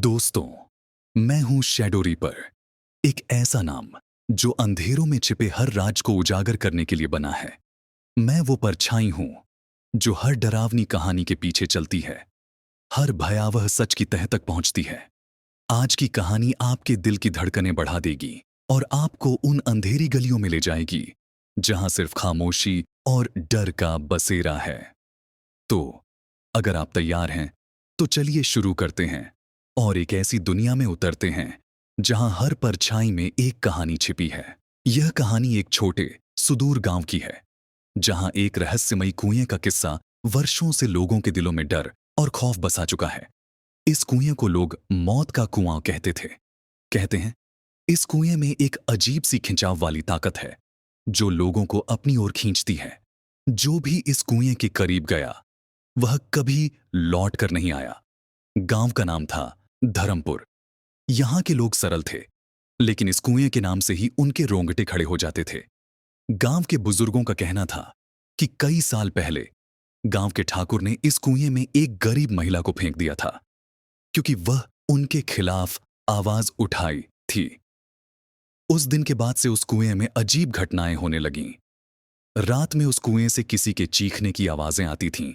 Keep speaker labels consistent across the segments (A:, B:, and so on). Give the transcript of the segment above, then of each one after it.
A: दोस्तों, मैं हूं शैडो रीपर, एक ऐसा नाम जो अंधेरों में छिपे हर राज को उजागर करने के लिए बना है। मैं वो परछाई हूं जो हर डरावनी कहानी के पीछे चलती है, हर भयावह सच की तह तक पहुंचती है। आज की कहानी आपके दिल की धड़कनें बढ़ा देगी और आपको उन अंधेरी गलियों में ले जाएगी जहां सिर्फ खामोशी और डर का बसेरा है। तो अगर आप तैयार हैं, तो चलिए शुरू करते हैं और एक ऐसी दुनिया में उतरते हैं जहां हर परछाई में एक कहानी छिपी है। यह कहानी एक छोटे, सुदूर गांव की है, जहां एक रहस्यमयी कुएं का किस्सा वर्षों से लोगों के दिलों में डर और खौफ बसा चुका है। इस कुएं को लोग मौत का कुआं कहते थे। कहते हैं, इस कुएं में एक अजीब सी खिंचाव वाली ताकत है जो लोगों को अपनी ओर खींचती है। जो भी इस कुएं के करीब गया, वह कभी लौट कर नहीं आया। गांव का नाम था धर्मपुर। यहां के लोग सरल थे, लेकिन इस कुएं के नाम से ही उनके रोंगटे खड़े हो जाते थे। गांव के बुजुर्गों का कहना था कि कई साल पहले गांव के ठाकुर ने इस कुएं में एक गरीब महिला को फेंक दिया था, क्योंकि वह उनके खिलाफ आवाज उठाई थी। उस दिन के बाद से उस कुएं में अजीब घटनाएं होने लगीं। रात में उस कुएं से किसी के चीखने की आवाजें आती थीं,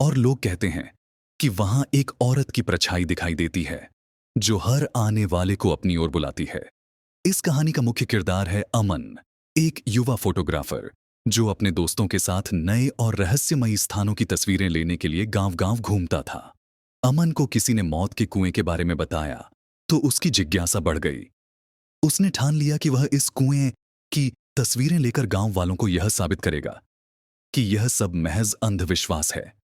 A: और लोग कहते हैं कि वहां एक औरत की परछाई दिखाई देती है जो हर आने वाले को अपनी ओर बुलाती है। इस कहानी का मुख्य किरदार है अमन, एक युवा फोटोग्राफर जो अपने दोस्तों के साथ नए और रहस्यमयी स्थानों की तस्वीरें लेने के लिए गांव-गांव घूमता था। अमन को किसी ने मौत के कुएं के बारे में बताया, तो उसकी जिज्ञासा बढ़ गई। उसने ठान लिया कि वह इस कुएं की तस्वीरें लेकर गांव वालों को यह साबित करेगा कि यह सब महज अंधविश्वास है।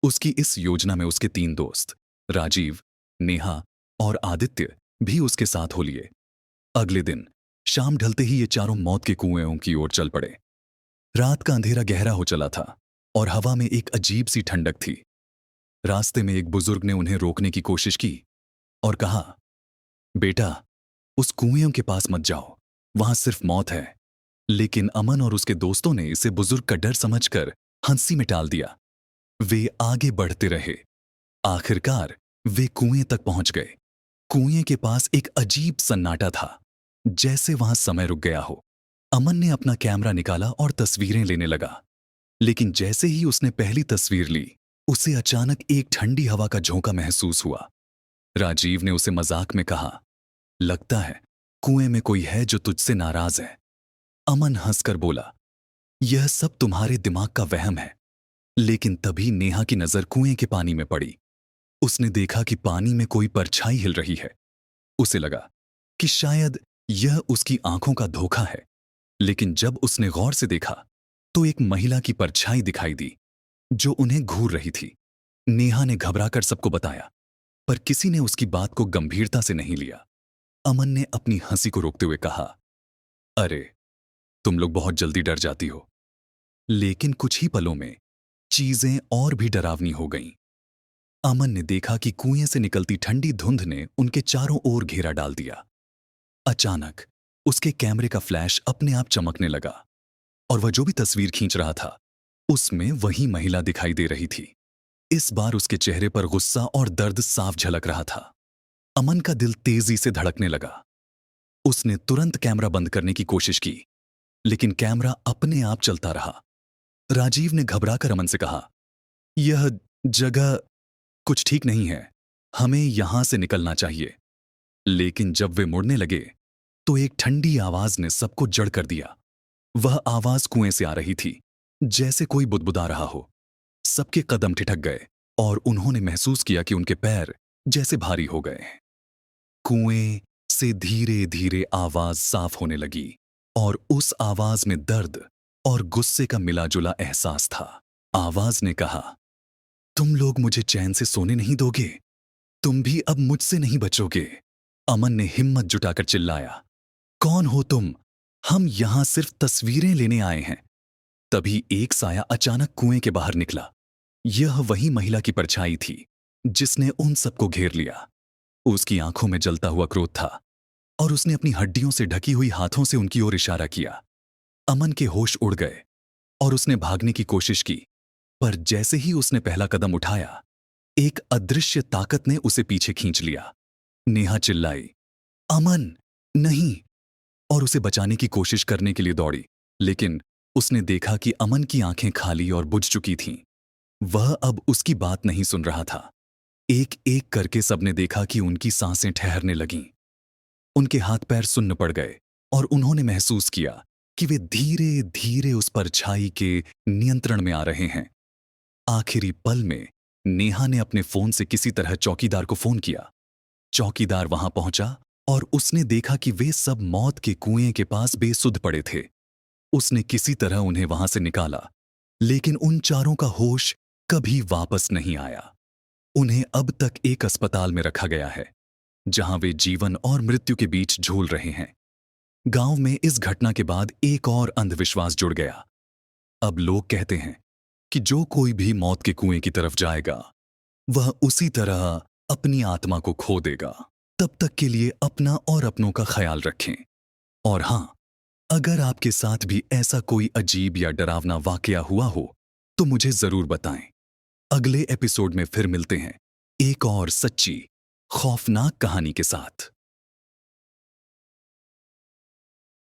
A: उसकी इस योजना में उसके 3 दोस्त, राजीव, नेहा और आदित्य, भी उसके साथ हो लिए। अगले दिन शाम ढलते ही ये चारों मौत के कुएं की ओर चल पड़े। रात का अंधेरा गहरा हो चला था और हवा में एक अजीब सी ठंडक थी। रास्ते में एक बुजुर्ग ने उन्हें रोकने की कोशिश की और कहा, बेटा, उस कुएं के पास मत जाओ, वहां सिर्फ मौत है। लेकिन अमन और उसके दोस्तों ने इसे बुजुर्ग का डर समझकर हंसी में टाल दिया। वे आगे बढ़ते रहे। आखिरकार वे कुएं तक पहुंच गए। कुएं के पास एक अजीब सन्नाटा था, जैसे वहां समय रुक गया हो। अमन ने अपना कैमरा निकाला और तस्वीरें लेने लगा। लेकिन जैसे ही उसने पहली तस्वीर ली, उसे अचानक एक ठंडी हवा का झोंका महसूस हुआ। राजीव ने उसे मजाक में कहा, लगता है कुएं में कोई है जो तुझसे नाराज है। अमन हंसकर बोला, यह सब तुम्हारे दिमाग का वहम है। लेकिन तभी नेहा की नजर कुएं के पानी में पड़ी। उसने देखा कि पानी में कोई परछाई हिल रही है। उसे लगा कि शायद यह उसकी आंखों का धोखा है। लेकिन जब उसने गौर से देखा, तो एक महिला की परछाई दिखाई दी जो उन्हें घूर रही थी। नेहा ने घबराकर सबको बताया, पर किसी ने उसकी बात को गंभीरता से नहीं लिया। अमन ने अपनी हंसी को रोकते हुए कहा, अरे, तुम लोग बहुत जल्दी डर जाती हो। लेकिन कुछ ही पलों में चीजें और भी डरावनी हो गईं। अमन ने देखा कि कुएं से निकलती ठंडी धुंध ने उनके चारों ओर घेरा डाल दिया। अचानक उसके कैमरे का फ्लैश अपने आप चमकने लगा और वह जो भी तस्वीर खींच रहा था, उसमें वही महिला दिखाई दे रही थी। इस बार उसके चेहरे पर गुस्सा और दर्द साफ झलक रहा था। अमन का दिल तेजी से धड़कने लगा। उसने तुरंत कैमरा बंद करने की कोशिश की, लेकिन कैमरा अपने आप चलता रहा। राजीव ने घबराकर अमन से कहा, यह जगह कुछ ठीक नहीं है, हमें यहां से निकलना चाहिए। लेकिन जब वे मुड़ने लगे, तो एक ठंडी आवाज ने सबको जड़ कर दिया। वह आवाज कुएं से आ रही थी, जैसे कोई बुदबुदा रहा हो। सबके कदम ठिठक गए और उन्होंने महसूस किया कि उनके पैर जैसे भारी हो गए। कुएं से धीरे धीरे आवाज साफ होने लगी और उस आवाज में दर्द और गुस्से का मिला-जुला एहसास था। आवाज ने कहा, तुम लोग मुझे चैन से सोने नहीं दोगे, तुम भी अब मुझसे नहीं बचोगे। अमन ने हिम्मत जुटाकर चिल्लाया, कौन हो तुम? हम यहां सिर्फ तस्वीरें लेने आए हैं। तभी एक साया अचानक कुएं के बाहर निकला। यह वही महिला की परछाई थी जिसने उन सबको घेर लिया। उसकी आंखों में जलता हुआ क्रोध था और उसने अपनी हड्डियों से ढकी हुई हाथों से उनकी ओर इशारा किया। अमन के होश उड़ गए और उसने भागने की कोशिश की, पर जैसे ही उसने पहला कदम उठाया, एक अदृश्य ताकत ने उसे पीछे खींच लिया। नेहा चिल्लाई, अमन, नहीं, और उसे बचाने की कोशिश करने के लिए दौड़ी, लेकिन उसने देखा कि अमन की आंखें खाली और बुझ चुकी थीं। वह अब उसकी बात नहीं सुन रहा था। एक-एक करके सबने देखा कि उनकी सांसें ठहरने लगीं। उनके हाथ-पैर सुन्न पड़ गए और उन्होंने महसूस किया कि वे धीरे-धीरे उस परछाई के नियंत्रण में आ रहे हैं। आखिरी पल में नेहा ने अपने फोन से किसी तरह चौकीदार को फोन किया। चौकीदार वहां पहुंचा और उसने देखा कि वे सब मौत के कुएं के पास बेसुध पड़े थे। उसने किसी तरह उन्हें वहां से निकाला, लेकिन उन चारों का होश कभी वापस नहीं आया। उन्हें अब तक एक अस्पताल में रखा गया है, जहां वे जीवन और मृत्यु के बीच झूल रहे हैं। गांव में इस घटना के बाद एक और अंधविश्वास जुड़ गया। अब लोग कहते हैं कि जो कोई भी मौत के कुएं की तरफ जाएगा, वह उसी तरह अपनी आत्मा को खो देगा। तब तक के लिए अपना और अपनों का ख्याल रखें। और हां, अगर आपके साथ भी ऐसा कोई अजीब या डरावना वाकया हुआ हो, तो मुझे जरूर बताएं। अगले एपिसोड में फिर मिलते हैं एक और सच्ची, खौफनाक कहानी के साथ।